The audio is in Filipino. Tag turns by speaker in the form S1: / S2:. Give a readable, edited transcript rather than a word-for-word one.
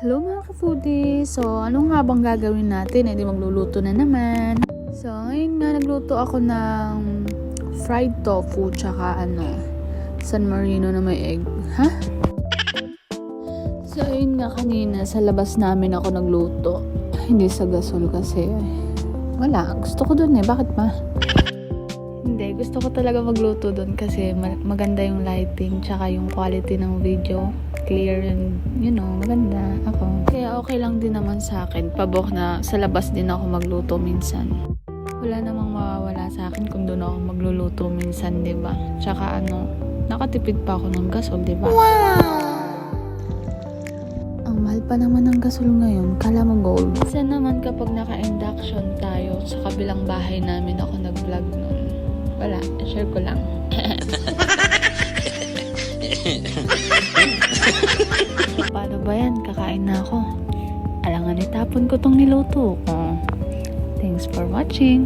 S1: Hello mga ka-foodie! So, ano nga bang gagawin natin? Di magluluto na naman. So, ngayon nga nagluto ako ng fried tofu tsaka San Marino na may egg. Ha? So, ayun nga kanina sa labas namin ako nagluto. Hindi sa gasol kasi wala. Gusto ko dun Bakit ba? Hindi. Gusto ko talaga magluto dun kasi maganda yung lighting tsaka yung quality ng video. Clear and maganda ako. Kaya okay lang din naman sa akin. Pabok na sa labas din ako magluto minsan. Wala namang mawawala sa akin kung doon ako magluluto minsan, 'di ba? Tsaka nakatipid pa ako ng gasol, 'di ba? Wow! Ang mahal pa naman ng gasol ngayon, kala mo gold. Minsan naman kapag naka-induction tayo, sa kabilang bahay namin ako nag-vlog noon. Wala, share ko lang. Paano ba yan? Kakain na ako. Alangan itapon ko tong niluto ko. Thanks for watching.